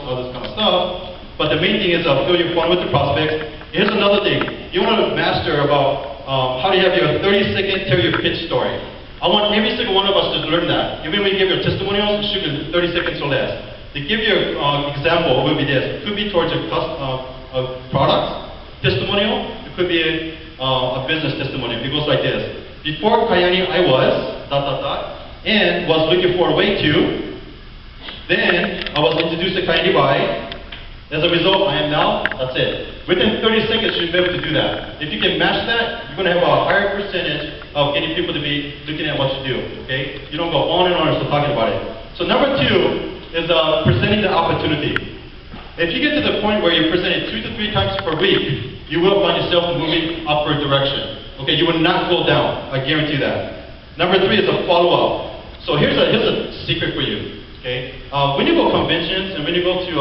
all this kind of stuff. But the main thing is fill your phone with the prospects. Here's another thing. You want to master about how do you have your 30-second tell your pitch story. I want every single one of us to learn that. Even when you give your testimonials, it should be 30 seconds or less. To give you an example, it would be this. It could be towards a product testimonial. It could be a business testimonial. It goes like this. Before Kyani, I was, ... and was looking for a way to. Then I was introduced to Kyani by. As a result, I am now. That's it. Within 30 seconds, you should be able to do that. If you can match that, you're going to have a higher percentage of getting people to be looking at what you do. Okay? You don't go on and still talking about it. So number 2 is presenting the opportunity. If you get to the point where you're presenting 2 to 3 times per week, you will find yourself moving upward direction. Okay? You will not go down. I guarantee that. Number 3 is a follow-up. So here's a secret for you. Okay? When you go conventions and when you go to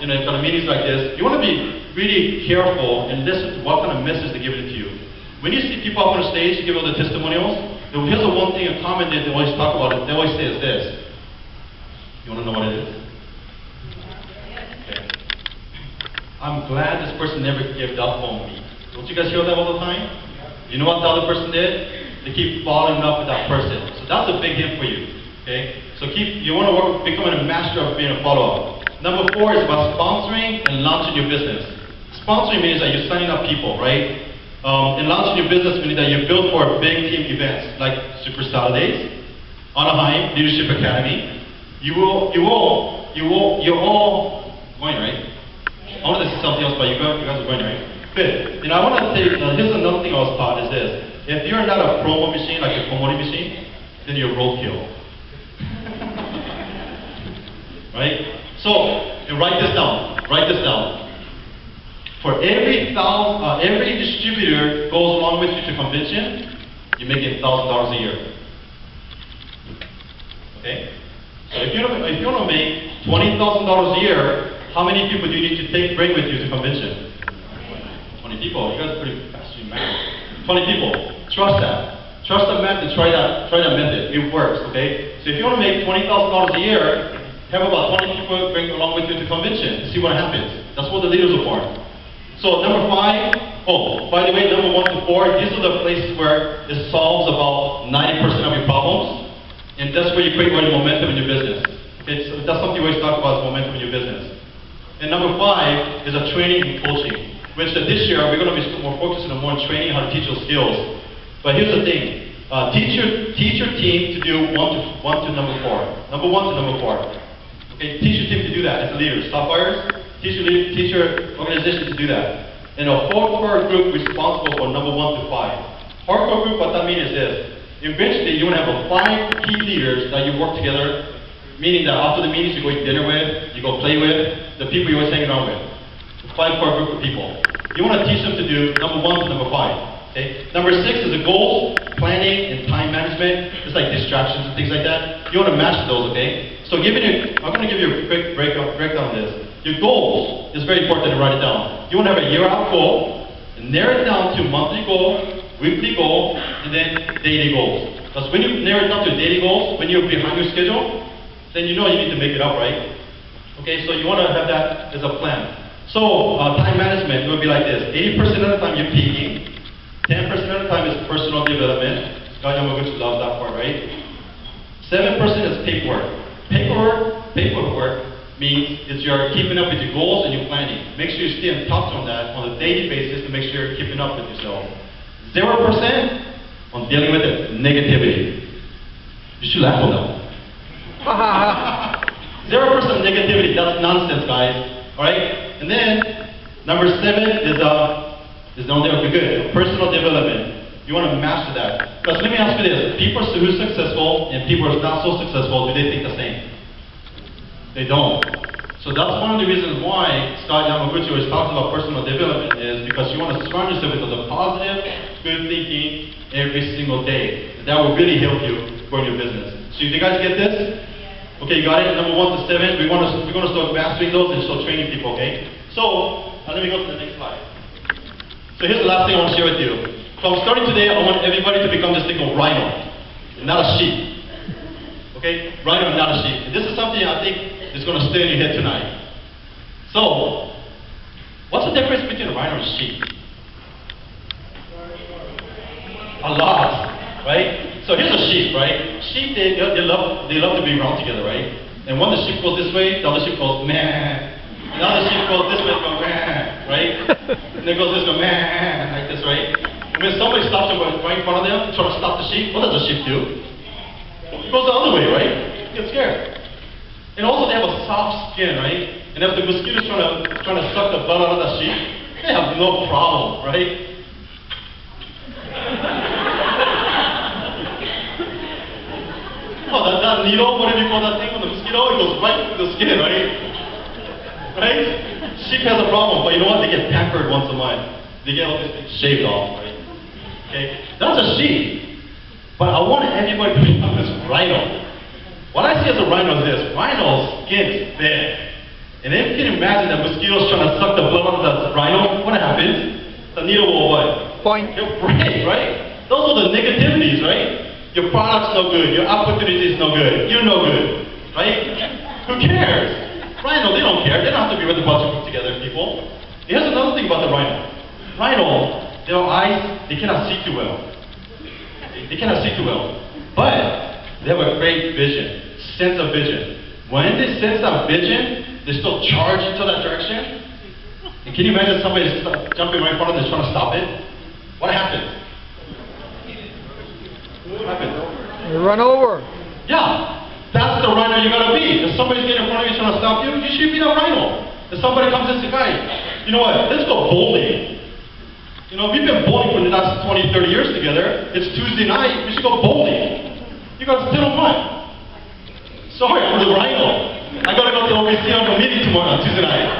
kind of meetings like this, you want to be really careful and listen to what kind of message they're giving to you. When you see people up on the stage give all the testimonials, here's the one thing in common that they always talk about. They always say is this. You want to know what it is? Okay. I'm glad this person never gave up on me. Don't you guys hear that all the time? You know what the other person did? They keep following up with that person. So that's a big hint for you. Okay? So you want to become a master of being a follow-up. Number 4 is about sponsoring and launching your business. Sponsoring means that you're signing up people, right? And launching your business means that you build for big team events like Super Saturdays, Anaheim Leadership Academy. You're all going, right? I wanted to say something else, but you guys are going, right? Good. And I want to say, here's another thing I was taught is this. If you're not a promo machine, like a promoting machine, then you're roadkill. Right? So, and write this down. Write this down. For every distributor goes along with you to convention, you're making $1,000 a year. Okay? So if you want to make $20,000 a year, how many people do you need to bring with you to convention? 20 people. You guys are pretty fast in math. 20 people. Trust that. Trust the method. Try that method. It works. Okay? So if you want to make $20,000 a year, have about 20 people bring along with you to convention. See what happens. That's what the leaders are for. So number 5. Oh, by the way, number 1 to 4. These are the places where it solves about 90% of your problems, and that's where you create more momentum in your business. Okay, so that's something we always talk about: is momentum in your business. And number 5 is a training and coaching, which this year we're going to be more focusing on more training, how to teach those skills. But here's the thing: teach your team to do 1 to number 4. Number 1 to number 4. Okay, teach your team to do that as a leader. Stop fires. Teach your organization to do that. And a hardcore group responsible for number 1 to 5. Hardcore group, what that means is this: eventually you want to have 5 key leaders that you work together. Meaning that after the meetings you go eat dinner with, you go play with, the people you're always hanging around with. 5 core group of people. You want to teach them to do number 1 to number 5. Okay? Number 6 is the goals, planning, and time management. It's like distractions and things like that. You want to master those, okay? So I'm going to give you a quick breakdown of this. Your goals is very important to write it down. You want to have a year-out goal, and narrow it down to monthly goal, weekly goal, and then daily goals. Because when you narrow it down to daily goals, when you're behind your schedule, then you know you need to make it up, right? Okay, so you want to have that as a plan. So time management will be like this: 80% of the time you're peaking, 10% of the time is personal development. Scott Yamaguchi loves that part, right? 7% is paperwork. Paperwork means it's you're keeping up with your goals and your planning. Make sure you stay in touch on that on a daily basis to make sure you're keeping up with yourself. 0% on dealing with it, negativity. You should laugh on that. 0% negativity. That's nonsense, guys. All right. And then number 7 is on there. Okay, good. Personal development. You want to master that. Because let me ask you this: people who are successful and people who are not so successful, do they think the same? They don't. So that's one of the reasons why Scott Yamaguchi always talks about personal development, is because you want to surround yourself with the positive, good thinking every single day. And that will really help you grow your business. So do you guys get this? Okay, you got it? Number 1 to 7. We're going to start mastering those and start training people, okay? So, let me go to the next slide. So here's the last thing I want to share with you. So I'm starting today, I want everybody to become this thing called rhino, not a sheep. Okay? Rhino, not a sheep. And this is something I think is going to stay in your head tonight. So, what's the difference between a rhino and sheep? A lot, right? So here's a sheep, right? Sheep, they love to be around together, right? And when the sheep goes this way, the other sheep goes meh. And the other sheep goes this way, goes meh, right? And then goes this way, meh, like this, right? And when somebody stops them right in front of them, trying to stop the sheep, what does the sheep do? It goes the other way, right? It gets scared. And also they have a soft skin, right? And if the mosquito's trying to suck the blood out of the sheep, they have no problem, right? Oh, that needle, whatever you call that thing on the mosquito, it goes right through the skin, right? Right? Sheep has a problem, but you know what? They get pampered once a month. They get all these things shaved off, right? Okay? That's a sheep. But I want everybody to become this rhino. What I see as a rhino is this. Rhino's skin is thick. And if you can imagine that mosquitoes trying to suck the blood out of the rhino, what happens? The needle will what? Point. It'll break, right? Those are the negativities, right? Your product's no good. Your opportunity is no good. You're no good, right? Who cares? Rhino, they don't care. They don't have to be with a bunch of together people. Here's another thing about the rhino. Rhino, their eyes, they cannot see too well. They cannot see too well. But they have a great vision, sense of vision. When they sense that vision, they still charge into that direction. And can you imagine somebody jumping right in front of them trying to stop it? What happens? What happens? You run over. Yeah, that's the rhino you gotta be. If somebody's getting in front of you trying to stop you, you should be that rhino. If somebody comes and says, guys, you know what, let's go bowling. You know, we've been bowling for the last 20, 30 years together. It's Tuesday night, we should go bowling. You guys still don't mind. Sorry, I'm the rhino. I gotta go to OBC on the meeting tomorrow on Tuesday night.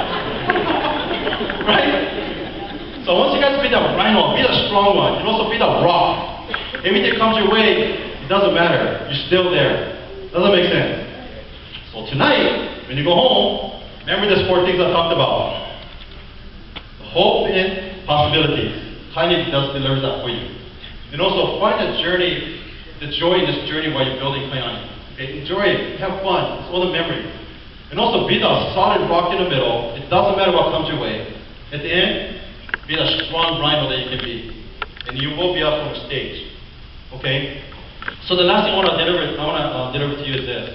Right? So once you guys be that rhino, be the strong one. You also be the rock. Everything comes your way, it doesn't matter. You're still there. Doesn't make sense. So tonight, when you go home, remember the 4 things I talked about. Hope and possibilities. Kyani delivers that for you. And also find the journey, the joy in this journey while you're building Kyani. Okay? Enjoy it. Have fun. It's all the memories. And also be the solid rock in the middle. It doesn't matter what comes your way. At the end, be the strong rhino that you can be. And you will be up on the stage. Okay? So the last thing I want to deliver to you is this.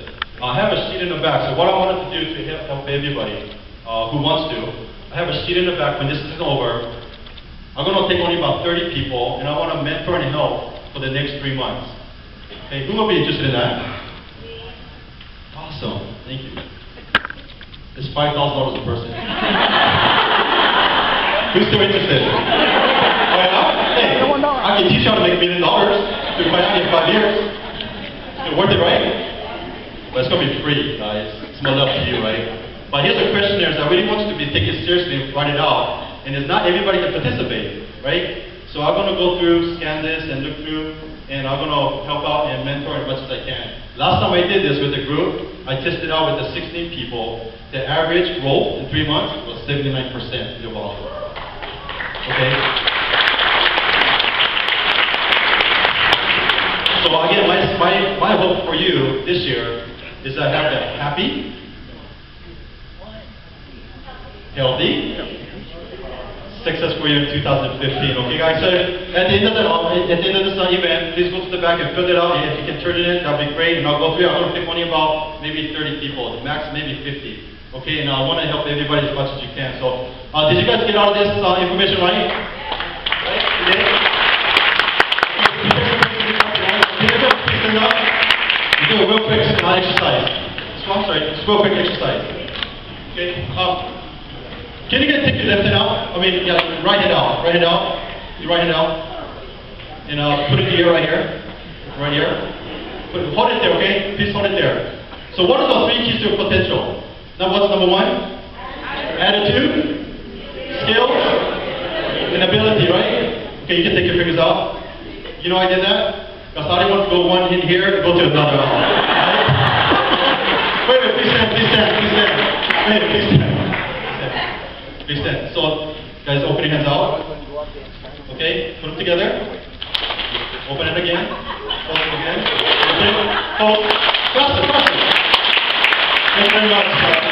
I have a sheet in the back. So what I wanted to do to help everybody who wants to, I have a sheet in the back. When this is over, I'm going to take only about 30 people, and I want to mentor and help for the next 3 months. Okay, who will be interested in that? Awesome, thank you. It's $5,000 a person. Who's still interested? Oh, yeah? Hey, I can teach you how to make $1 million to Kyani in 5 years. It's worth it, right? But it's going to be free, guys. It's more up to you, right? But here's a questionnaire that I really want you to be taken seriously and write it out. And it's not everybody can participate, right? So I'm going to go through, scan this, and look through, and I'm going to help out and mentor as much as I can. Last time I did this with the group, I tested out with the 16 people. The average growth in 3 months was 79% in their volume. Okay? So again, my hope for you this year is to have a happy, healthy, successful year in 2015. Okay, guys. So at the end of this event, please go to the back and fill it out. If you can turn it in, that'd be great. And I'll go through. I'm going to pick only about maybe 30 people, max maybe 50. Okay, and I want to help everybody as much as you can. So, did you guys get all of this information right? Right? You did? You do a real quick exercise. So I'm sorry, just real quick exercise. Okay. Can you guys take your left hand out? I mean, yeah, right hand out. Right hand out. Your right hand out. And put it here, right here. Right here. Hold it there, okay? Please hold it there. So what are the 3 keys to your potential? Now what's number 1? Attitude, skills, and ability, right? Okay, you can take your fingers out. You know I did that? Because I didn't want to go one in here and go to another. Right? Wait, please stand, please stand, please stand. Wait, please stand. Please stand. So, guys, open your hands out. Okay, put them together. Open it again. Close it again. Okay. Close. Trust it, trust it. Thank you very much.